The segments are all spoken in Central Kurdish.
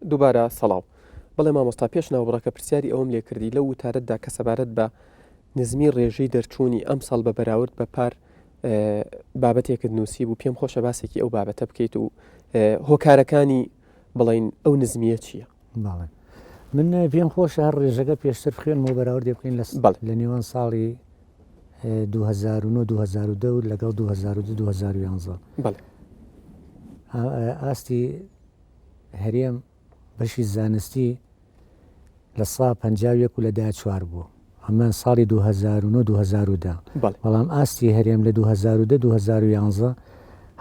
دووبارە سەڵاو بەڵێ مامۆستا پێش ناوبڕەکە پرسیاری ئەوم لێ کردی لەو وتارەتدا کە سەبارەت بە نزمی ڕێژەی دەرچوونی ئەم ساڵ بە بەراورد بە پار بابەتێکت نووسی بوو پێم خۆشە باسێکی ئەو بابەتە بکەیت و هۆکارەکانی بڵین ئەو نزمیە چییە؟ باڵێ من پێم خۆشە هەر ڕێژەکە پێشتر خوێنمەوە بەراورد بکەین لە نێوان ساڵی 2009 لەگەڵ 2011 ئاستی هەرێم بەشی زانستی لە 150 و لە 14 بوو ئەمە ساڵی 2009 بەڵام ئاستی هەرێم لە 2011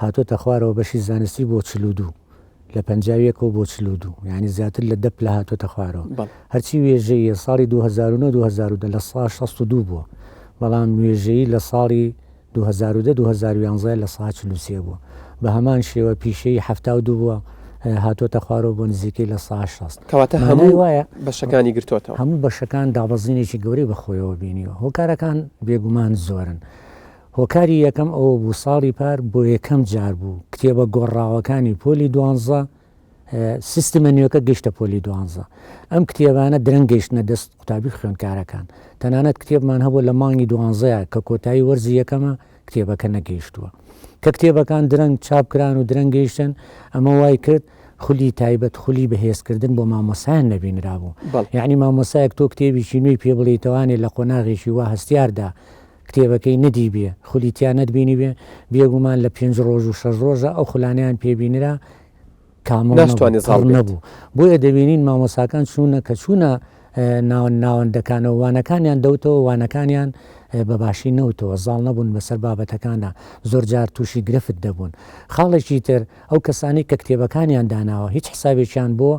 هاتۆتە خوارەوە بەشی زانستی بۆ 42 لە 51 بۆ 42 یعنی زیاتر لە 10 لە هاتۆتە خوارەوە هەرچی وێژەیە ساڵی 2009 لە 62 بووە بەڵام وێژەیی لە ساڵی 2011 لە 43 بووە بە هەمان شێوە پیشەی 72 بووە هاتۆتە خوارەوە بۆ نزیکەی لە 16 کەواتە هەموو وایە بەشەکانی گرتوتەوە هەموو بەشەکان دابەزینێکی گەورەی بەخۆیەوە بینیوە هۆکارەکان بێگومان زۆرن هۆکاری یەکەم ئەوە بوو ساڵی پار بۆ یەکەم جار بوو کتێبە گۆڕاوەکانی پۆلی 12 سیستمە نوێەکە گەیشتە پۆلی 12 ئەم کتێبانە درەنگ گەیشتنە دەست قوتابی خوێندکارەکان تەنانەت کتێبمان هەبوو لە مانگی 12 کە کۆتایی وەرزی یەکەمە کتێبەکە نەگەیشتووە کە کتێبەکان درەنگ چاپکران و درەنگ گەیشتن ئەمە وای کرد خولی تایبەت خولی بەهێزکردن بۆ مامۆسایان نەبینرا بوو یعنی مامۆسایەک تۆ کتێبیشی نوێی پێ بڵێیتەوانێ لە قۆناغێکی وا هەستیاردا کتێبەکەی نەدی بێ خولیتیان نەتبینی بێ بێگومان لە 5 ڕۆژ و 6 ڕۆژە ئەو خولانیان پێبینرا کامڵ نەبوو بۆیە دەبینین مامۆساکان چوونە کە چوونە ناوەندەکانەوە وانەکانیان دەوتەوە وانەکانیان بەباشی نەوتەوە زاڵ نەبوون بەسەر بابەتەکاندا زۆر جار تووشی گرفت دەبوون خاڵێکی تر ئەو کەسانی کە کتێبەکانیان داناوە هیچ حسابێکیان بۆ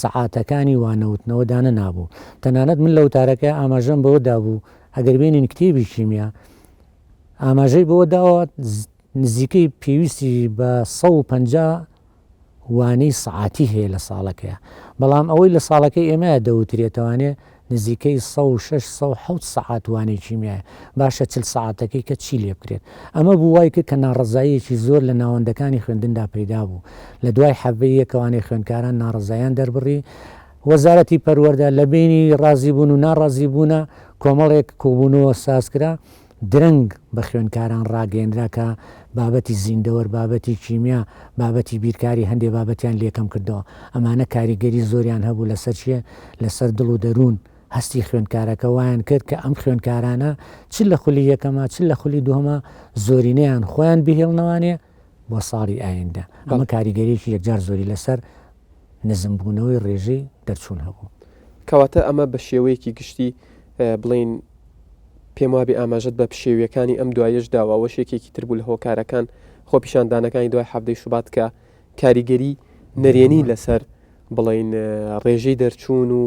سەعاتەکانی وانەوتنەوە دانە نابوو تەنانەت من لە وتارەکە ئاماژەم بەوەدا بوو ئەگەر بینین کتێبی کیمیا ئاماژەی بەوە داوە نزیکەی پێویستی بە 150 وانەی سعاتی هەیە لە ساڵەکەیە بەڵام ئەوەی لە ساڵەکەی ئێمە دەوترێتەوانێ نزیکەی 106 سعات وانەی کیمیایە باشە 40 سعاتەکەی کە چی لێ بکرێت ئەمە بوو وای کە ناڕزاییەکی زۆر لە ناوەندەکانی خوێندندا پەیدا بوو لە دوای حەبەی یەکەوانەی خوێندکاران ناڕزاییان دەربڕی وەزارەتی پەروەردە لە بینی ڕازی بوون و ناڕازی بوونە کۆمەڵێک کۆبوونەوە سازکرا درەنگ بە خوێندکاران ڕاگەیەنرا کە بابەتی زیندەوەر بابەتی کیمیا بابەتی بیرکاری هەندێک بابەتیان لێکەم کردەوە ئەمانە کاریگەری زۆریان هەبوو لەسەر چیە لەسەر دڵ و دەروون هەستی خوێندکارەکە وایان کرد کە ئەم خوێندکارانە چ لە خولی یەکەمە چ لە خولی دووهەمە زۆرینەیان خۆیان بهێڵنەوانێ بۆ ساڵی ئایندە ئەمە کاریگەریەکی یەکجار زۆری لەسەر نزمبوونەوەی ڕێژەی دەرچوون هەبوو کەواتە ئەمە بە شێوەیەکی گشتی بڵین پێم وابێ ئاماژەت بە پشێویەکانی ئەم دوایەش داوە شێکێکی تر بوو لە هۆکارەکان خۆ پیشاندانەکانی دوای هەفتەی شوبات کە کاریگەری نەرێنی لەسەر بڵین ڕێژەی دەرچوون و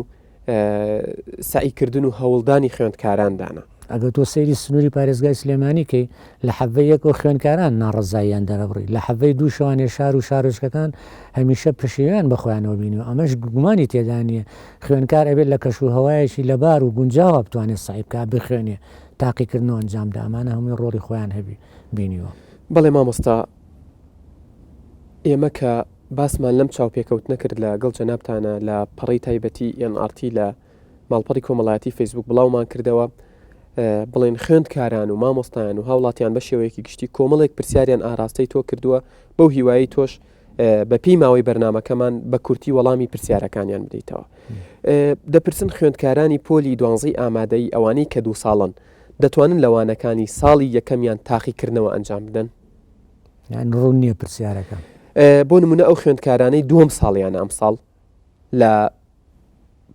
سعیکردن و هەوڵدانی خوێندکاراندانە ئەگە تۆ سەیری سنووری پارێزگای سلێمانی کەی لە حەڤەیەکەوە خوێندکاران ناڕزاییان دەرەبڕی لە حەڤەی دوو شەوانێ شار و شارۆچکەکان هەمیشە پشێویان بەخۆیانەوە بینیوە ئەمەش گومانی تێدا نیە خوێندکار ئەبێت لە کەش و هەوایەکی لەبار و گونجاوە بتوانێت سعیبکە بخوێنێ تاقیکردنەوە ئەنجامدا ئەمانە هەمووی ڕۆڵی خۆیان هەبی بینیوە بەڵێ مامۆستا ئێمە کە باسمان لەم چاوپێکەوت نەکرد لە گەڵ جەنابتانە لە پەڕی تایبەتی NRT لە ماڵپەڕی کۆمەڵایەتی فەیسبوک بڵاومان کردەوە بڵێن خوێندکاران و مامۆستایان و هاوڵاتیان بە شێوەیەکی گشتی کۆمەڵێک پرسیاریان ئاراستەی تۆ کردووە بەو هیوایی تۆش بە پێی ماوەی بەرنامەکەمان بە کورتی وەڵامی پرسیارەکانیان بدەیتەوە دەپرسن خوێندکارانی پۆلی 12 ئامادەی ئەوانەی کە 2 ساڵن دەتوانن لەوانەکانی ساڵی یەکەمیان تاقیکردنەوە ئەنجام بدەن ڕوون نییە پرسیارەکە بۆ نمونە ئەو خوێندکارانەی دووەم ساڵیان ئەم ساڵ لە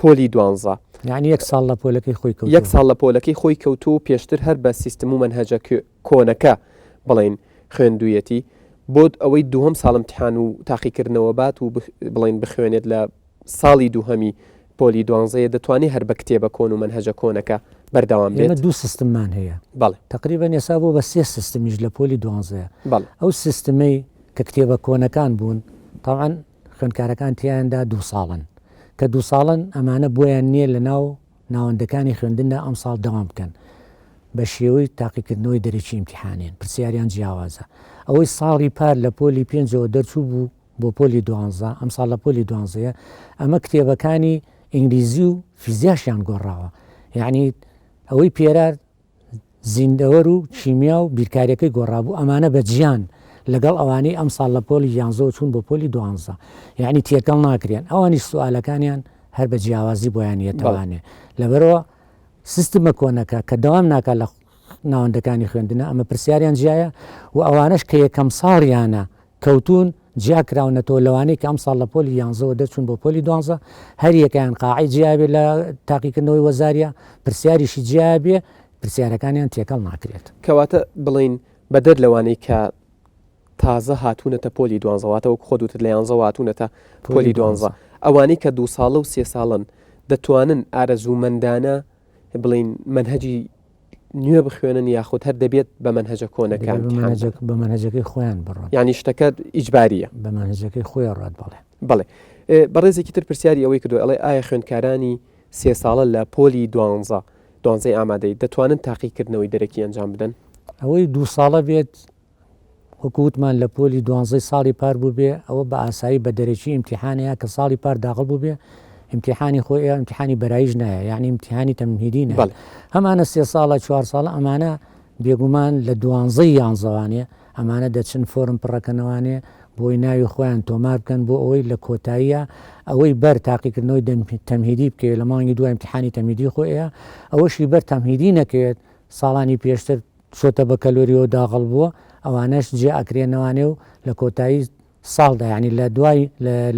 پۆلی 12 یعنی 1 ساڵ لە پۆلەکەی خۆی کەوت 1 ساڵ لە پۆلەکەی خۆی کەوتو و پێشتر هەر بە سیستم و منهەجە کۆنەکە بڵین خوێندوویەتی بۆ ئەوەی دووەم ساڵ امتحان و تاقیکردنەوە بات و بڵین بخوێنێت لە ساڵی دووهەمی پۆلی 12 دەتوانێت هەر بە کتێبە کۆن و منهەجە کۆنەکە بەردەوام بێت دوو سیستممان هەیە بەڵێ تقریبا ێسا بۆ بە 3 سیستمیش لە پۆلی 12 ئەو سیستمەی کە کتێبە کۆنەکان بوون تاوان خوێندکارەکان تیاندا 2 ساڵن کە 2 ساڵن ئەمانە بۆیان نییە لە ناو ناوەندەکانی خوێندندا ئەم ساڵ دەوام بکەن بە شێوەی تاقیکردنەوەی دەرەکی ئیمتیحانێن پرسیاریان جیاوازە ئەوەی ساڵی پار لە پۆلی 5ەوە دەرچوو بوو بۆ پۆلی 12 ئەم ساڵ لە پۆلی 12 ئەمە کتێبەکانی ئینگلیزی و فیزیاشیان گۆڕاوە یعنی ئەوەی پێرار زیندەوەر و چیمیا و بیرکاریەکەی گۆڕابوو ئەمانە بە جیان لەگەڵ ئەوانەی ئەم ساڵ لە پۆلی 11 چوون بۆ پۆلی 12 یعنی تێکەڵ ناکرێن ئەوانیش سوالەکانیان هەر بە جیاوازی بۆیانیەتەوانێ لەبەرەوە سیستمە کۆنەکە کە دەوام ناکات لە ناوەندەکانی خوێندنە ئەمە پرسیاریان جیایە و ئەوانش کە یەکەم ساڵیانە کەوتون جیاکراونەتەوە لەوانەیە کە ئەم ساڵ لە پۆلی 11 دەچون بۆ پۆلی 12 هەر یەکیان قاعی جیابێ لە تاقیکردنەوەی وەزاریە پرسیاریشی جیابێ پرسیارەکانیان تێکەڵ ناکرێت کەواتە بڵین بەدەر لەوانەی کە تازە هاتوونەتە پۆلی 12واتەوە خۆدوتت لە 11 هاتوونەتە پۆلی 12 ئەوانەی کە 2 ساڵە و 3 ساڵن دەتوانن ئارەزوومەندانە بڵین منهەجی نوێ بخوێنن یاخود هەر دەبێت بە منهەجە کۆنەکان بە منهەجەکەی خۆیان بڕۆن ینی شتەکە ئیجباریە بە منهەجەکەی خۆیان ڕات بڵێ بڵێ بەڕێزێکی تر پرسیاری ئەوەی کردو ئەڵێ ئایا خوێندکارانی 3 ساڵە لە پۆلی 12 ئامادەی دەتوانن تاقیکردنەوەی دەرەکی ئەنجام بدەن ئەوەی 2 ساڵە بێت حکووتمان لە پۆلی 12 ساڵی پار بوو بێ ئەوە بە ئاسایی بە دەرەکی ئیمتیحانەیە کە ساڵی پار داخل بوو بێ امتحانی خۆی امتحانی بەرایش نایە یعنی امتحانی تەمهیدی نایە هەمانە 3 ساڵە 4 ساڵە ئەمانە بێگومان لە 12 یانزەوانێ ئەمانە دەچن فۆرم پڕەکەنەوانێ بۆی ناوی خۆیان تۆمار بکەن بۆ ئەوەی لە کۆتاییە ئەوەی بەر تاقیکردنەوەی تەمهیدی بکەوێت لە مانگی دوای امتحانی تەمهیدی خۆیە ئەوەشی بەر تەمهیدی نەکەوێت ساڵانی پێشتر چۆتە بە کەلۆریەوە داغڵ بووە ئەوانەش جێ ئەکرێنەوانێ و لە کۆتایی ساڵدا ینی لە دوای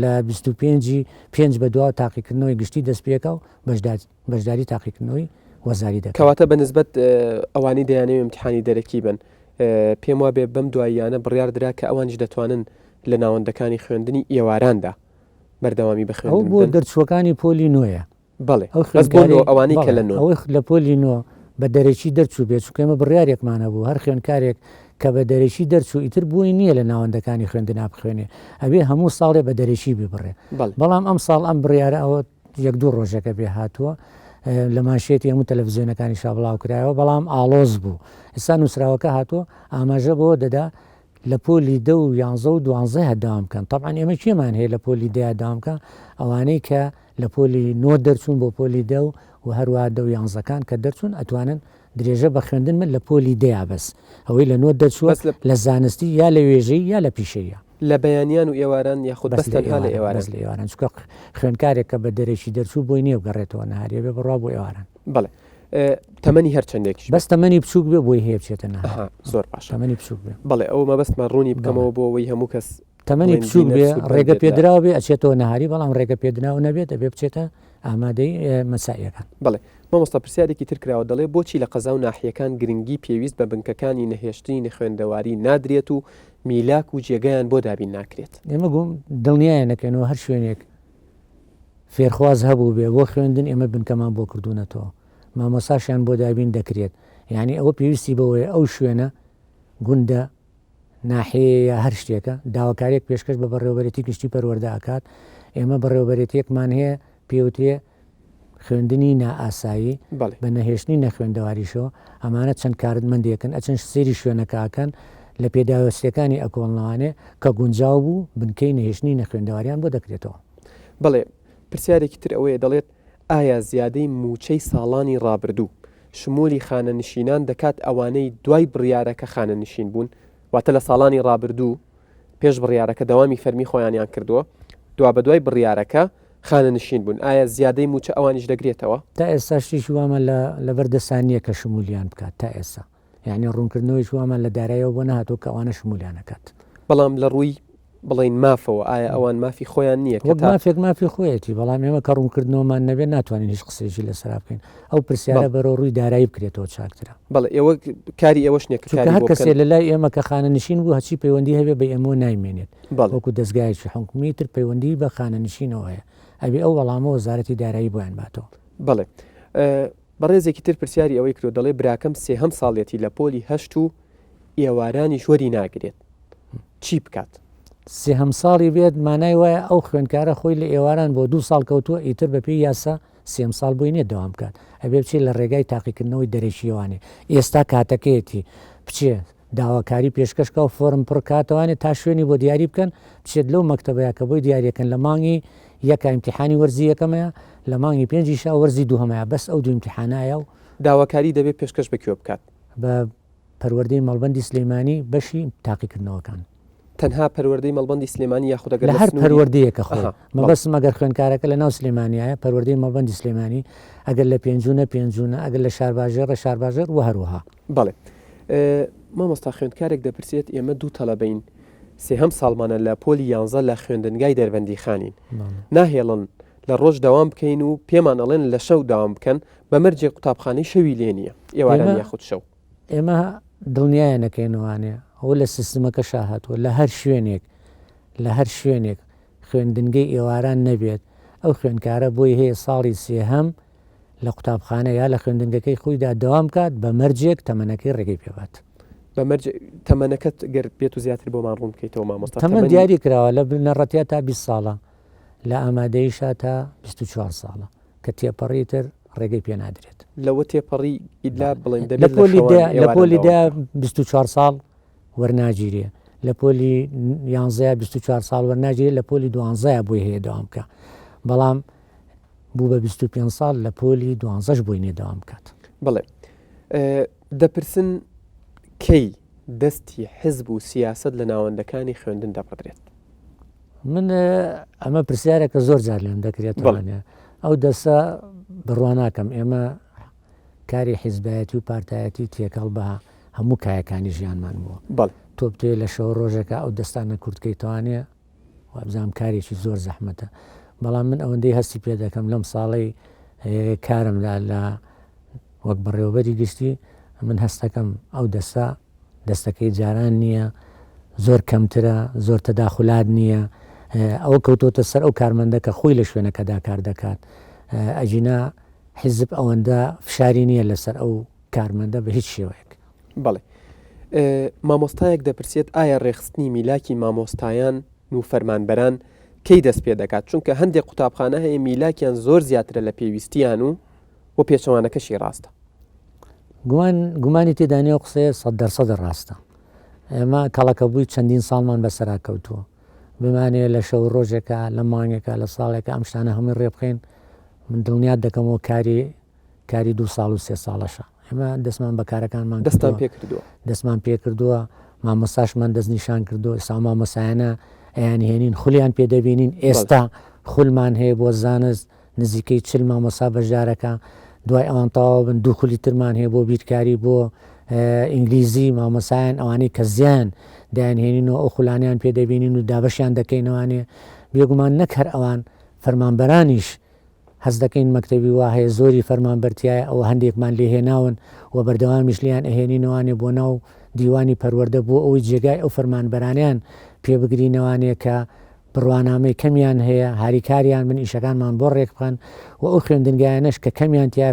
لە 25 بە دوا تاقیکردنەوەی گشتی دەستپێکە و بەشداری تاقیکردنەوەی وەزاری دەکات کەواتە بەنسبەت ئەوانی دەیانەوە امتحانی دەرەکی بن پێم وابێ بەم دواییانە بڕیار درا کە ئەوانش دەتوانن لە ناوەندەکانی خوێندنی ئێواراندا بەردەوامی بخوێن بۆ دەرچوەکانی پۆلی نوێە بەڵێ ئەوانەی کە لە پۆلی نوۆ بە دەرەکی دەرچوو بێت چکەمە بڕیارێکمانە بوو هەر خوێنکارێک کە بە دەرەشی دەرچوو ئیتر بووی نییە لە ناوەندەکانی خوێندنا بخوێنێ ئەبێ هەموو ساڵێ بە دەرەشی ببڕێ بەڵام ئەم ساڵ ئەم بڕیارە ئەوە 1-2 ڕۆژەکە بێ هاتووە لە ماشێتی هەموو تەلەڤیزیۆنەکانی شابڵاو کرایەوە بەڵام ئاڵۆز بوو ئێستا نووسراوەکە هاتووە ئاماژە بۆ دەدا لە پۆلی 10 و 11 و 12 هەداوام بکەن طبعاً ئێمە چێمان هەیە لە پۆلی 10 هەداوامکە ئەوانەی کە لە پۆلی 9 دەرچوون بۆ پۆلی 10 و هەروە 10 و 11کان کە دەرچوون ئەتوانن درێژە بە خوێندن من لە پۆلی دەیە بەس ئەوەی لە 9 دەرچووە لە زانستی یا لە وێژەی یا لە پیشەیە لە بەیانیان و ئێواران یاخود بەستەنها لە ئێواران چکە خوێنکارێک کە بە دەرەشی دەرچوو بۆی نییە بگەڕێتەوە نهاریە بێ بڕوا بۆ ئێواران بەڵێ تەمەنی هەر چندێکی بەس تەمەنی بچووک بێ بۆی هەیە بچێتە نهار زۆر باش تەمەنی بچووک بێ بەڵێ ئەو مەبەستمان ڕوونی بکەمەوە بۆ ئەوەی هەموو کەس تەمەنی بچووک بێ ڕێگە پێدراوە بێ ئەچێتەوە نهاری بەڵام ڕێگە پێدراوە نەبێت ئەبێ بچێتە ئامادەی مەسائلەکان بڵێ مامۆستا پرسیارێکی تر کراوە دەڵێ بۆچی لە قەزا و ناحیەکان گرنگی پێویست بە بنکەکانی نەهێشتنی خوێندەواری نادرێت و میلاک و جێگەیان بۆ دابین ناکرێت ئێمە گوم دڵنیایە نەکەنەوە هەر شوێنێک فێرخواز هەبوو بێ بۆ خوێندن ئێمە بنکەمان بۆ کردوونەتەوە مامۆساشیان بۆ دابین دەکرێت یعنی ئەوە پێویستی بەوەیە ئەو شوێنە گوندە ناحەیە هەر شتێکە داواکارێک پێشکەش بە بەڕێوەبەرێتی گشتی پەروەردە ئاکات ئێمە بەڕێوەبەرێتیەکمان هەیە پێوتێ خوێندنی نائاسایی بە نەهێشتنی نەخوێندەواریشەوە ئەمانە چەند کارمەندێکن ئەچەند سێری شوێنەکەکەن لە پێداوەستەکانی ئەکۆڵناوانێ کە گونجاو بوو بنکەی نەهێشتنی نەخوێندەواریان بۆ دەکرێتەوە بڵێ پرسیارێکی تر ئەوەیە دەڵێت ئایا زیادەی موچەی ساڵانی ڕابردوو شمولی خانەنشینان دەکات ئەوانەی دوای بڕیارەکە خانەنشین بوون واتە لە ساڵانی ڕابردوو پێش بڕیارەکە دەوامی فەرمی خۆیانیان کردووە دوا بە دوای بڕیارەکە خانەنشین بوون ئایا زیادەی موچە ئەوانیش دەگرێتەوە تا ئێستا شتیش وامە لە بەردەسانیە کە شمولیان بکات تا ئێستا یعنی ڕوونکردنەوەی وامە لە دارایەوە بۆ نهاتوو کە ئەوانە شمولیانەکات بەڵام لە ڕووی بڵین مافەوە ئایا ئەوان مافی خۆیان نییە مافێک مافی خۆیەتی بەڵام ئێمە کە ڕوونکردنەوەمان نەبێت ناتوانین هیچ قسێکی لەسەر بکەین ئەو پرسیارە بەرە ڕووی دارایی بکرێتەوە چاکترە بەڵێ ئێوە کاری ئێوەش نییە هەر کەسێ لە لای ئێمە کە خانەنشین بوو هەچی پەیوەندی هەبێ بە ئێمە نایمێنێت وەکو دەستگایکی حکومی تر پەیوەندی بە خانەنشینەوە هەیە ئەبێ ئەو وەڵامە وەزارەتی دارایی بۆیان باتەوە بڵێ بەڕێزێکی تر پرسیاری ئەوەی کرۆ دەڵێ براکەم سێهەم ساڵێتی لە پۆلی هەشت و ئێوارانی شوەری ناگرێت چی بکات؟ سێهەم ساڵی بێت مانای وایە ئەو خوێنکارە خۆی لە ئێواران بۆ 2 ساڵ کەوتووە ئیتر بە پێی یاسا سێم ساڵ بۆی نێت دەوام بکات ئەبێ بچێت لە ڕێگای تاقیکردنەوەی دەرەشیوانێ ئێستا کاتەکەیەتی بچێ داواکاری پێشکەشکە و فۆرم پڕکاتوانێت تا شوێنی بۆ دیاری بکەن بچێت لەو مەکتەبەیە کە بۆی دیارەکەن لە مانگی یەکە ئیمتیحانی وەرزی یەکەمەیە لە مانگی پێنجی شا وەرزی دووهەمەیە بەس ئەو دوو ئیمتیحانایە و داواکاری دەبێت پێشکەش بەکوێ بکات بە پەروەردەی مەڵبەندی سلەیمانی بەشی تاقیکردنەوەکان تەنها پەروەردەی مەڵبەندی سلێمانی یاخود لە هەر پەروەردەیەکە خۆ مەبەستم ئەگەر خوێندکارەکە لە ناو سلێمانیایە پەروەردەی مەڵبەندی سلێمانی ئەگەر لە پێنجونە پێنجونە ئەگەر لە شارباژێر ڕە شارباژێر و هەروەها بەڵێ مامۆستا خوێندکارێک دەپرسێت ئێمە دوو تەلەبین سێهەم ساڵمانە لە پۆلی 11 لە خوێندنگای دەربەندی خانین ناهێڵن لە ڕۆژ داوام بکەین و پێمان ئەڵێن لە شەو داوام بکەن بە مەرجێ قوتابخانەی شەوی لێ نییە ئێواران یاخود شەو ئێمە دڵنیایە نەکەینوانێ ئەو لە سیستمەکە شاهاتوە لە هەر شوێنێک خوێندنگەی ئێواران نەبێت ئەو خوێندکارە بۆی هەیە ساڵی سێهەم لە قوتابخانە یا لە خوێندنگەکەی خۆیدا دەوام کات بە مەرجێک تەمەنەکەی ڕێگەی پێبات بە تەمەنەکەت گەر بێت و زیاتر بۆ مان ڕوون بکەیتەوە مامۆستا تەمەن دیاری کراوە لە نەڕەتیا تا 20 ساڵە لە ئامادەیشا تا 24 ساڵە کە تێپەڕیتر ڕێگەی پێ نادرێت لەوە تێپەڕی ئیدلا بڵێن لە پۆلیدا 24 ساڵ وەرناگیرێ لە پۆلی 11 24 ساڵ وەرناگیرێت لە پۆلی 12 بۆی هەیە داوام بکە بەڵام بوو بە 25 ساڵ لە پۆلی 12 بۆی نێداوام بکات بڵێ دەپرسن کەی دەستی حزب و سیاست لە ناوەندەکانی خوێندن دەپەدرێت من ئەمە پرسیارێکە زۆر جار لێم دەکرێتوانێ ئەو دەسە بڕواناکەم ئێمە کاری حیزبایەتی و پارتایەتی تێکەڵ بە هەموو کایەکانی ژیانمان بووە تۆ بتێ لە شەو ڕۆژێکە ئەو دەستانە کورتکەیتوانێ وابزانام کارێکی زۆر زەحمەتە بەڵام من ئەوەندەی هەستی پێ دەکەم لەم ساڵی کارمدا لە وەک بەڕێوەبەری گشتی من هەستەکەم ئەو دەستەکەی جاران نییە زۆر کەمترە زۆر تەداخولات نییە ئەوە کەوتۆتە سەر ئەو کارمەندە کە خۆی لە شوێنەکەدا کار دەکات ئەجینا حیزب ئەوەندە فشاری نییە لەسەر ئەو کارمەندە بە هیچ شێوەیەک بەڵێ مامۆستایەک دەپرسێت ئایا ڕێخستنی میلاکی مامۆستایان و فەرمانبەران کەی دەست پێ دەکات چونکە هەندێک قوتابخانە هەیە میلاکیان زۆر زیاترە لە پێویستیان و پێچەوانەکەشی ڕاستە گومانی تێدانێ و قسەیە 100% ڕاستە ئێمە کەڵەکە بووی چەندین ساڵمان بەسەرا کەوتووە بمانێ لە شەو ڕۆژێکە لە مانگێکە لە ساڵێکە ئەم شتانە هەمووی ڕێ بخەین من دڵنیات دەکەمەوە کاری 2 ساڵ و 3 ساڵەشە ئێمە دەستمان بە کارەکانمان دەستمان پێ کردووە مامۆساشمان دەستنیشان کردو ئێستا مامۆسایانە ئەیانی هێنین خولیان پێدەبینین ئێستا خولمان هەیە بۆ زانست نزیکەی 40 مامۆسا بەشدارەکە دوای ئەوان تەواو بن 2 خولی ترمان هەیە بۆ بیرکاری بۆ ئینگلیزی مامۆسایان ئەوانەی کە زیان دایانهێنینەوە ئەو خولانیان پێدەبینین و دابەشیان دەکەینەوانێ بێگومان نەکەر ئەوان فەرمانبەرانیش هەز دەکەین مەکتەبی وا هەیە زۆری فەرمانبەرتیایە ئەوە هەندێکمان لێهێناون و بەردەوامیش لیان ئەهێنینەوانێ بۆ ناو دیوانی پەروەردە بۆ ئەوەی جێگای ئەو فەرمانبەرانیان پێبگرینەوانێ کە بڕوانامەی کەمیان هەیە هاریکاریان من ئیشەکانمان بۆ ڕێک بخەن و ئەو خوێندنگایانەش کە کەمیان تایە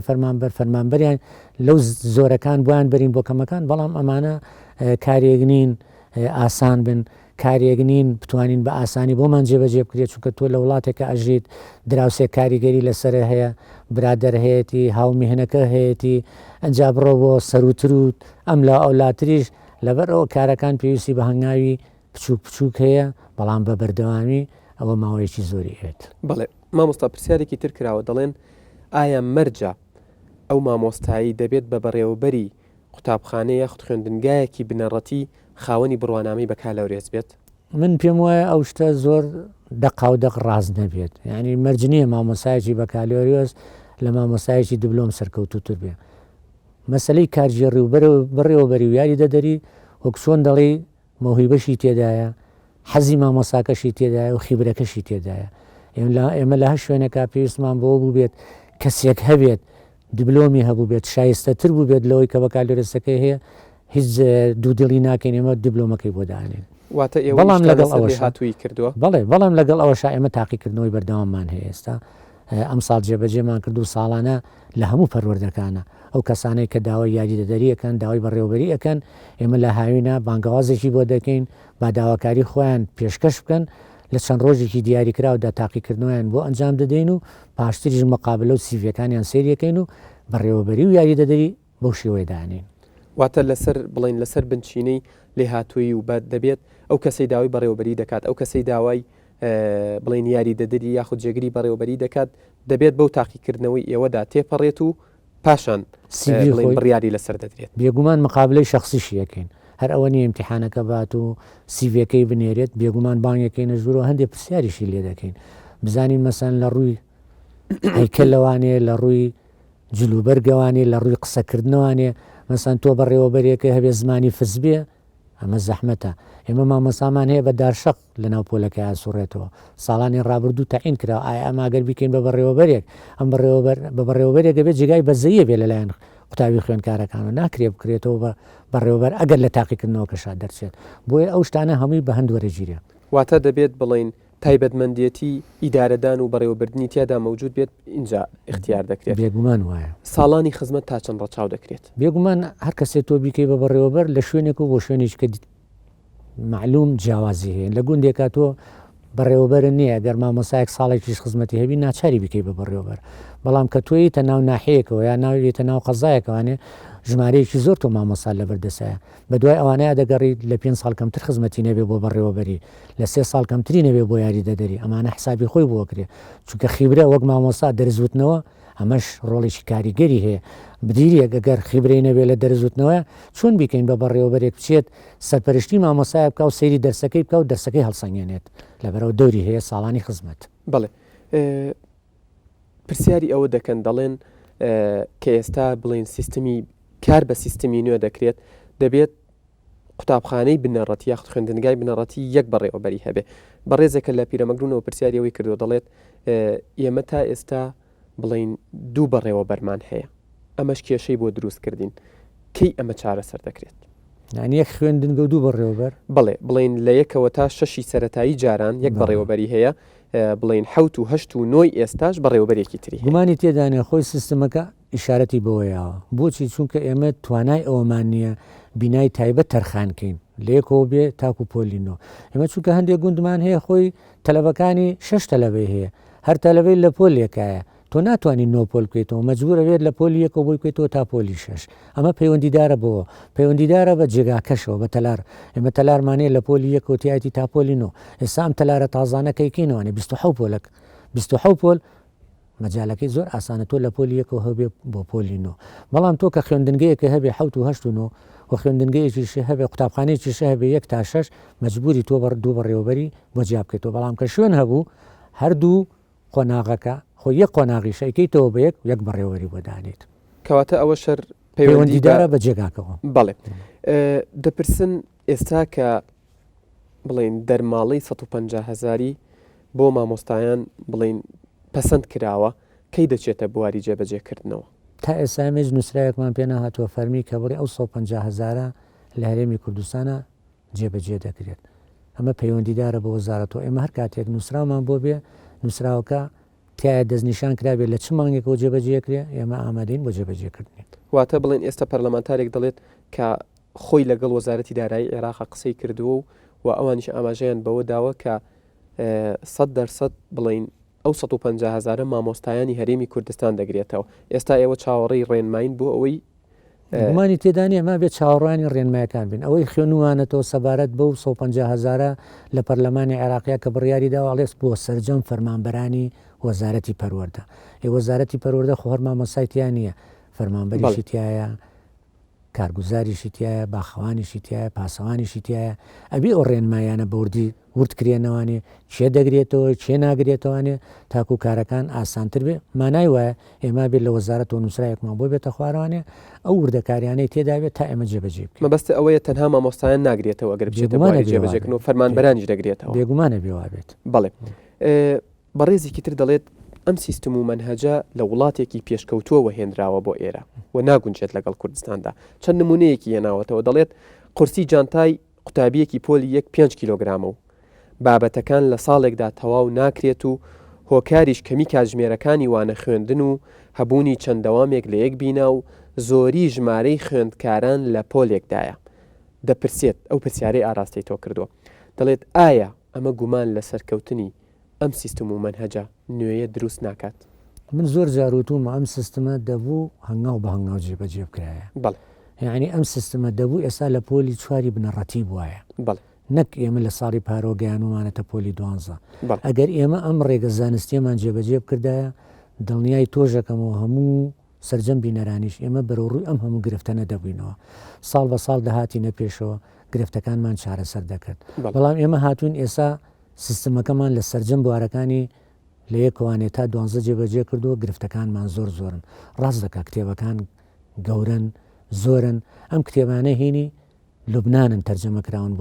فەرمانبەریان لەو زۆرەکان بۆیان بەرین بۆ کەمەکان بەڵام ئەمانە کارێک نین ئاسان بن کارێک نین بتوانین بە ئاسانی بۆمان جێبەجێ بکرێت چونکە تۆ لە وڵاتێکە ئەژیت دراوسێک کاریگەری لەسەر هەیە برادەر هەیەی هاومیهنەکە هەیەی ئەنجا بڕۆ بۆ سەروتروت ئەم لە ئەولاتریش لەبەرەوە کارەکان پێویستی بە هەنگاوی بچووک هەیە بەڵام بە بەردەوامی ئەوە ماوەیەکی زۆری هێت بەڵێ مامۆستا پرسیارێکی تر کراوە دەڵێن ئایا مەرجە ئەو مامۆستایی دەبێت بە بەڕێوەبەری قوتابخانەیە یاخود خوێندنگایەکی بنەڕەتی خاوەنی بڕوانامی بەکالەورێز بێت من پێم وایە ئەو شتە زۆر دەقاودەق ڕاز نەبێت یعنی مەرجنیە مامۆسایەکی بەکالۆریۆز لە مامۆسایەکی دبلۆم سەرکەوتوتر بێ مەسلەی کارژێڕی و بڕێوەبەری و یاری دەدەری وەک چۆن دەڵێ مەوهیبەشی تێدایە حەزی مامۆساکەشی تێدایە و خیبرەکەشی تێدایە ئێمە لە هەر شوێنێکا پێویستمان بۆ بوو بێت کەسێک هەبێت دبلۆمی هەبوو بێت شایستەتر بوو بێت لەوەی کە بەکالۆرەسەکەی هەیە هیچ دوودڵی ناکەین ئێمە دیبلۆمەکەی بۆ داێن بەڵام لەگەڵ ئەوە هاتووی کردووە بەڵام لەگەڵ ئەوەش ئێمە تاقیکردنەوەی بەردەواممان هەیە ئێستا ئەم ساڵ جێبەجێمان کردو ساڵانە لە هەموو پەروەردەکانە ئەو کەسانەی کە داوای یاری دەدەریەکەن داوای بەڕێوەبەری ئەەکەن ئێمە لە هاوینە بانگەوازێکی بۆ دەکەین با داواکاری خۆیان پێشکەش بکەن لە چەند ڕۆژێکی دیاریکراودا تاقیکردنەوەیان بۆ ئەنجام دەدەین و پاشتریش مقابلە و سیڤەکانیان سریەکەین و بەڕێوەبەری و یاری دەدەری بەو شێوەیە دانین واتە لەسەر بڵین لەسەر بنچینەی لێ هاتووی و بە دەبێت ئەو کەسەی داوای بەڕێوەبەری دەکات ئەو کەسەی داوای بڵین یاری دەدەری یاخود جێگری بەڕێوەبەری دەکات دەبێت بەو تاقیکردنەوەی ئێوەدا تێپەڕێت و پاشان بڕیاری لەسەر دەدرێت. بێگومان مقابلەی شخصیشی یەکەین هەر ئەوە نیە ئیمتیحانەکە بات و سیڤەکەی بنێرێت بێگومان بانگەکەینە ژوورەوە هەندێک پرسیاریشی لێ دەکەین بزانین مەسەن لە ڕووی هەیکە لەوانێ لە ڕووی جلوبەرگەوانێ لە ڕووی قسەکردنەوانێ مەسەن تۆ بەڕێوەبەرێکە هەبێ زمانی فزبێ ئەمە زەحمەتە ئێمە مامەسامان هەیە بە دارشق لە ناو پۆلەکە ئاسوڕێتەوە ساڵانی ڕابردوو تەعین کرا ئایا ئەماگەر بیکەین بە بەڕێوەبەرێک ئەم بە بەڕێوەبەرێک دەبێت جگای بەزەیە بێ لەلایەن قوتابی خوێندکارەکان و ناکرێ بکرێتەوە بە بەڕێوەبەر ئەگەر لە تاقیکردنەوەکەشا دەرچێت بۆیە ئەو شتانە هەمووی بە هەند وەرەگیرێ واتە دەبێت بڵین تایبەتمەندێتی ئیدارەدان و بەڕێوەبردننی تیادا مەوجود بێت اینجا اختیار دەکرێت بێگومان وایە ساڵانی خزمەت تا چەند ڕەچاو دەکرێت بێگومان هەر کەسێت تۆ بیکەی بە بەڕێوەبەر لە شوێنێک و بۆ شوێنێک کە معلوم جیاوازی هەیە لە گوندێکا تۆ بەڕێوەبەر نییە گەر مامۆسایەک ساڵێکیش خزمەتی هەبی ناچاری بکەی بە بەڕێوەبەر بەڵام کە تۆیتە ناو ناحەیەکەوە یا ناوێتە ناو قەزایەکەوانێ ژمارەیەکی زۆر تۆ مامۆسا لە بەردەسایە بە دوای ئەوانەیە دەگەڕیت لە 5 ساڵ کەمتر خزمەتی نەبێ بۆ بەڕێوەبەری لە 3 ساڵ کەمتری نەبێ بۆ یاری دەدەری ئەمانە حسابی خۆی بۆکرێ چونکە خیبرە وەک مامۆسا دەرزوتنەوە ئەمەش ڕۆڵێکی کاریگەری هەیە بدیریە گەگەر خیبرەی نەبێ لە دەرزوتنەوە چۆن بیکەین بە بەڕێوەبەرێک بچێت سەرپەرشتی مامۆسایە بکە و سەیری دەرسەکەی بکە و دەرسەکەی هەڵسەنگێنێت لەبەرەوە دەوری هەیە ساڵانی خزمەت بڵێ پرسیاری ئەوە دەکەن دەڵێن کە ئێستا بڵین سیستمی کار بە سیستمی نوێ دەکرێت دەبێت قوتابخانەی بنەڕەتی یاخود خوێندنگای بنەڕەتی یەک بەڕێوەبەری هەبێ بەڕێزێکە لە پیرەمەگرونەوە پرسیاریەوەی کردو دەڵێت ئێمە تا ئێستا بڵین دوو بەڕێوەبەرمان هەیە ئەمەش کێشەی بۆ دروستکردین کەی ئەمە چارەسەر دەکرێت یەک خوێندنگە و دوو بەڕێوەبەر بڵێ بڵین لە یەکەوە تا 6 سەرەتایی جاران یەک بەڕێوەبەری هەیە بڵین 7 و 8 و 9 ئێستاش بەڕێوەبەرێکی تری گومانی تێدانێ خۆی سیستمەکە ئیشارەتی بەوەیەوە بۆچی چونکە ئێمە توانای ئەوەمان نییە بینای تایبەت تەرخانکەین لێکەوە بێ تاکو پۆلینەوە ئێمە چونکە هەندێک گوندمان هەیە خۆی تەلەبەکانی 6 تەلەبەی هەیە هەر تەلەبەی لە پۆلێکایە تۆ ناتوانین نۆپۆل بکەیتەوە مەجبورەوێت لە پۆلی یەکەوە بۆی بکەیتەوە تا پۆلی 6 ئەمە پەیوەندیدارە بەوە پەیوەندیدارە بە جێگاکەشەوە بە تەلار ئێمە تەلارمانەیە لە پۆلی یەکەوتیایەتی تا پۆلینەوە ئێستا ئەم تەلارە تازانەکەیکەینەوەنێ 27 پۆل مەجالەکەی زۆر ئاسانە تۆ لە پۆلی یەکەوە هەبێ بۆ پۆلینەوە بەڵام تۆ کە خوێندنگەیەکە هەبێ 7 و 8 و خوێندنگەیەکی هەبێ قوتابخانەیەکی هەبێ 1 تا 6 مەجبوری تۆ دوو بەڕێوەبەری بۆ جیاب بکەیتەوە بەڵام کە شوێن هەبوو هەردوو قۆناغەکە خۆ یەک قۆناغی شەیکەیتەوە بە یەک بەڕێوەری بۆ دانێت کەواتە ئەوە شەر پەیوەندیدارە بە جێگاکەەوە بەڵێ دەپرسن ئێستا کە بڵین دەرماڵی 150,000 بۆ مامۆستایان بڵین پەسەند کراوە کەی دەچێتە بواری جێبەجێکردنەوە تا ئێستا مێژ نووسراوێکمان پێ نەهاتووە فەرمی کە بڕی ئەو 150,000 لە هەرێمی کوردستانە جێبەجێ دەکرێت ئەمە پەیوەندیدارە بە وەزارەتەوە ئێمە هەر کاتێک نووسرامان بۆ بێ نووسراوەکە تایە دەستنیشان کرابێت لە چ مانگێکەوە جێبەجێکرێ ئێمە ئامادەین بۆ جێبەجێکردنی واتە بڵێن ئێستا پەرلەمانتارێک دەڵێت کە خۆی لەگەڵ وەزارەتی دارایی عێراق قسەی کردووە و ئەوانیش ئاماژەیان بەوە داوە کە 100% بڵین ئەو 150,000 مامۆستایانی هەرێمی کوردستان دەگرێتەوە ئێستا ئێوە چاوەڕێی ڕێنماین بۆ ئەوەی گومانی تێدانێ ما بێت چاوەڕوانی ڕێنمایەکان بین ئەوەی خوێنوانەتەوە سەبارەت بەو 150,000 لە پەرلەمانی عێراقیە کە بڕیاری داواڵێست بۆ سەرجەم فەرمانبەرانی وەزارەتی پەروەردە وەزارەتی پەروەردە خۆ هەر مامۆسایتیان نییە فەرمانبەریشی تایە کارگوزاریشی تایە باخەوانیشی تایە پاسەوانیشی تایە ئەبی ئەو ڕێنمایانە بەوردی وردکرێنەوەنێ چێ دەگرێتەوە چێ ناگرێتەوەنێ تاکو کارەکان ئاسانتر بێ مانای وایە ئێمە بێت لە وەزارەتەوە نووسرایەکمان بۆ بێتە خوارەوانێ ئەو وردەکاریانەی تێداوێت تا ئێمە جێبەجێ بکەین مەبەستە ئەوەیە تەنها مامۆستایان ناگرێتەوە ئەگەر بچێتە بواری جێبەجێکردن و فەرمانبەرانیش دەگرێتەوە بێگومانە بێوا بێت بەڵێ بەڕێزێکی تر دەڵێت ئەم سیستم و مەنهەجە لە وڵاتێکی پێشکەوتووەوە هێنراوە بۆ ئێرە و ناگونجێت لەگەڵ کوردستاندا چەند نمونەیەکی هێناوەتەوە دەڵێت قورسی جانتای قوتابیەکی پۆلی 5 کیلۆگرامە و بابەتەکان لە ساڵێکدا تەواو ناکرێت و هۆکاریش کەمی کاتژمێرەکانی وانە خوێندن و هەبوونی چەندەوامێک لە یەک بینا و زۆری ژمارەی خوێندکاران لە پۆلێکدایە دەپرسێت ئەو پرسیارەی ئاراستی تۆ کردووە دەڵێت ئایا ئەمە گومان لە سەرکەوتنی ئەم سیستم و مەنهەجە نوێیە دروست ناکات من زۆر جاروتوم ئەم سیستمە دەبوو هەنگاو بە هەنگاو جێبەجێ بکرایە بەڵێ یعنی ئەم سیستمە دەبوو ئێستا لە پۆلی چواری بنەڕەتی وایە نەک ئێمە لە ساڵی پارۆگەیانومانەتە پۆلی 12 ئەگەر ئێمە ئەم ڕێگە زانستیەمان جێبەجێ بکردایە دڵنیای تۆژەکەمەوە هەموو سرجەم بینەرانیش ئێمە بەرەوڕووی ئەم هەموو گرفتە نەدەبووینەوە ساڵ بە ساڵ دەهاتی نەپێشەوە گرفتەکانمان چارەسەر دەکرد بەڵام ئێمە هاتوون ئێستا سیستمەکەمان لە سرجەم بوارەکانی لە یەکوانێت تا 12 جێبەجێ کردووە گرفتەکانمان زۆرن ڕاست دەکا کتێبەکان گەورن زۆرن ئەم کتێبانە هینی لوبنانن تەرجەمەکراون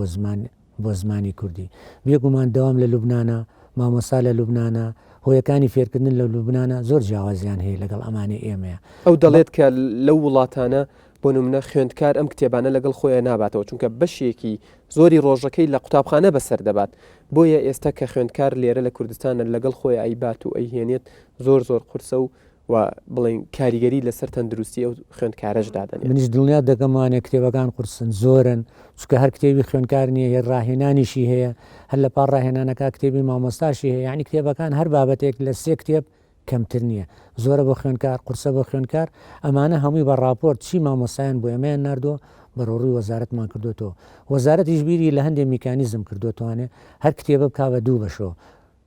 بۆ زمانی کوردی بێگومان دەوام لە لوبنانە مامۆستا لە لوبنانە هۆیەکانی فێرکردن لە لوبنانە زۆر جیاوازیان هەیە لەگەڵ ئەمانە ئێمەیە ئەو دەڵێت کە لەو وڵاتانە بۆ نمونە خوێندکار ئەم کتێبانە لەگەڵ خۆیان ناباتەوە چونکە بەشێکی زۆری ڕۆژەکەی لە قوتابخانە بەسەر دەبات بۆیە ئێستا کە خوێندکار لێرە لە کوردستانە لەگەڵ خۆی ئەیبات و ئەیهێنێت زۆر قورسە و بڵین کاریگەری لەسەر تەندروستی ئەو خوێندکارەش دادەنێت منیش دڵنیا دەگەمانێت کتێبەکان قورسن زۆرن چکە هەر کتێبی خوێندکار نییە هێ ڕاهێنانیشی هەیە هەر لە پاڕ ڕاهێنانەکە کتێبی مامۆستاشی هەیە یعنی کتێبەکان هەر بابەتێک لە 3 کتێب کەمتر نییە زۆرە بۆ خوێندکار قورسە بۆ خوێندکار ئەمانە هەمووی بە راپۆرت چی مامۆستایان بۆ ئێمەیان ناردووە بەڕۆڕووی وەزارەتمان کردوێتەوە وەزارەتیش بیری لە هەندێک میکانیزم کردوێتوانێت هەر کتێبە بکا بە 2 بەشەوە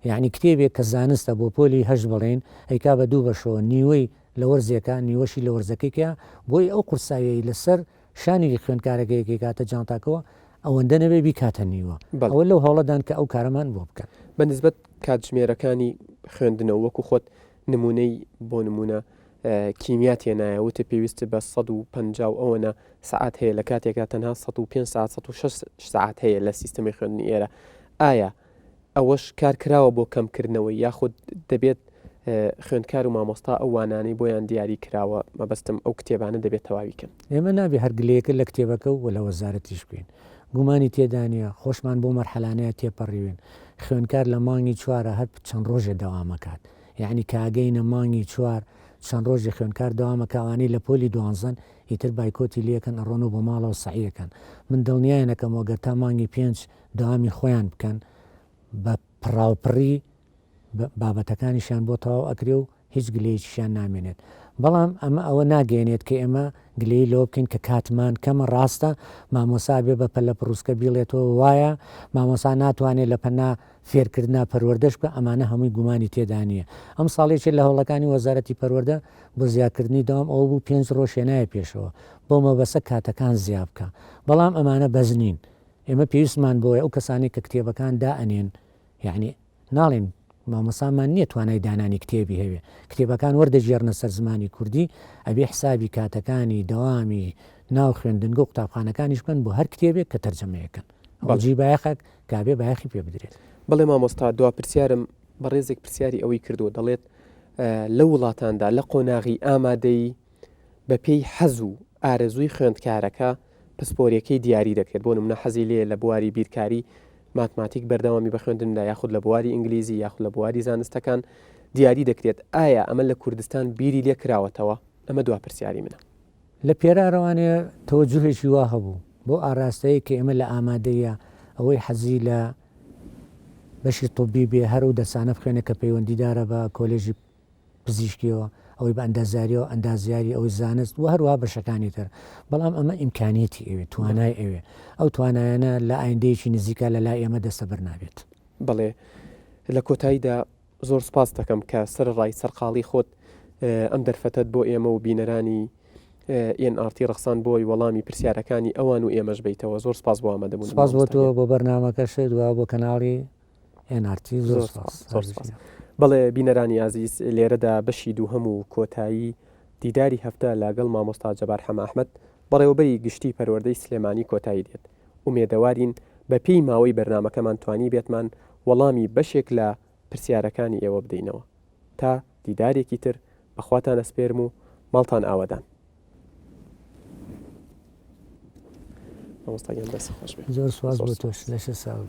یعنی کتێبێک کە زانستە بۆ پۆلی هەش بڵێن ئەیکا بە 2 بەشەوە نیوەی لە وەرزێکە نیوەشی لە وەرزەکەیکە بۆی ئەو قورسایەی لەسەر شانی خوێندکارەکەیەکی کاتە جانتاکەوە ئەوەندە نەبێ بیکاتە نیوە ئەوە لەو هەوڵەدان کە ئەو کارەمان بۆ بکەن بەنسبەت کاتژمێرەکانی خوێندنەوە وەکو خۆت نمونەی بۆ نمونە کیمیا تێنایە وتە پێویستە بە 150 ئەوەنە سعات هەیە لە کاتێکا تەنها 105 ساعت 106 ساعت هەیە لە سیستەمی خوێندنی ئێرە ئایا ئەوەش کارکراوە بۆ کەمکردنەوەی یاخود دەبێت خوێندکار و مامۆستا ئەو وانانەی بۆیان دیاری کراوە مەبەستم ئەو کتێبانە دەبێت تەواویکەن ئێمە نابێ هەرگلەیەکە لە کتێبەکە و لە وەزارەتیش بکەین گومانی تێدانە خۆشمان بۆ مەرحەلانەیە تێپەڕیوێن خوێندکار لە مانگی چوارە هەر چەند ڕۆژێ دەوامەکات یعنی کاگەینە مانگی چوار چەند ڕۆژی خوێندکار دەوامەکەوانی لە پۆلی دوانزن ئیتر بایکۆتی لەکەن ئەڕۆن و بۆ ماڵەوە سعیەکەن من دڵنیایەکەمەوە گەر تا مانگی 5 داوامی خۆیان بکەن بە پڕاوپڕی بابەتەکانیشان بۆ تەواو ئەکرێ و هیچ گلەیەکیشیان نامێنێت بەڵام ئەمە ئەوە ناگەێنێت کە ئێمە گلەی لەوە بکەین کە کاتمان کەمە ڕاستە مامۆسا بێ بە پەلە پڕوسکە بیڵێتەوە وایە مامۆسا ناتوانێت لە پەنا فێرکردنا پەروەردەش بکە ئەمانە هەمووی گومانی تێدانە ئەم ساڵێکی لە هەوڵەکانی وەزارەتی پەروەردە بۆ زیادکردنی داوام ئەوە بوو 5 ڕۆژ هێنایە پێشەوە بۆ مەبەسە کاتەکان زیاد بکە بەڵام ئەمانە بەزنین ئێمە پێویستمان بۆیە ئەو کەسانی کە کتێبەکان دائەنێن یعنی ناڵێن مامۆسامان نییە توانای دانانی کتێبی هەوێ کتێبەکان وەردەژێرنە سەر زمانی کوردی ئەبێ حسابی کاتەکانی دەوامی ناو خوێندنگە و قوتابخانەکانیش بکەن بۆ هەر کتێبێک کە تەرجەمەیەکەن ئەوجی بایەخەک کابێ بایەخی پێ بدرێت بەڵێ مامۆستا دوا پرسیارم بە ڕێزێک پرسیاری ئەوەی کردو دەڵێت لە وڵاتاندا لە قۆناغی ئامادەی بە پێی حەز و ئارەزووی خوێندکارەکە پسپۆریەکەی دیاری دەکرێت بۆ نمونە حەزی لێ لە بواری بیرکاری ماتماتیک بەردەوامی بە خوێندندا یاخود لە بواری ئینگلیزی یاخود لە بواری زانستەکان دیاری دەکرێت ئایا ئەمە لە کوردستان بیری لێ کراوەتەوە ئەمە دوا پرسیاری منە لە پێرارەوانێ تەوەجوهێکی وا هەبوو بۆ ئاراستەیە کە ئێمە لە ئامادەیە ئەوەی حەزی لە بەشی طبی بێ هەر و دەسانە بخوێنە کە پەیوەندیدارە بە کۆلێژی پزیشکیەوە ئەوەی بە ئەندازیاریەوە ئەندازیاری ئەوەی زانست و هەروە بەشەکانی تر بەڵام ئەمە ئیمکانیەتی ئەوێ توانای ئەوێ ئەو توانایانە لە ئایندەیەکی نزیکە لە لای ئێمە دەستەبەر نابێت بڵێ لە کۆتاییدا زۆر سپاس دەکەم کە سەر ڕای سەرقاڵی خۆت ئەم دەرفەتت بۆ ئێمە و بینەرانی NRT ڕخسان بۆی وەڵامی پرسیارەکانی ئەوان و ئێمەش بیتەوە زۆر سپاس بۆ ئامادەبوون سپاس بۆ تۆ بۆ بەرنامەکەشت دووە بۆ کەناڵی NRT زۆر سپاس بەڵێ بینەرانی عزیز لێرەدا بەشی دوو هەموو کۆتایی دیداری هەفتە لاگەڵ مامۆستا جەبار حەماحمەد بەڕێوەبەری گشتی پەروەردەی سلێمانی کۆتایی دێت ومێدەوارین بە پێی ماوەی بەرنمەکەمان توانی بێتمان وەڵامی بەشێک لە پرسیارەکانی ئێوە بدەینەوە تا دیدارێکی تر بەخواتان ئەسپێرم و ماڵتان ئاوەدان زۆر سواز بۆ تۆش لەشە ساڵ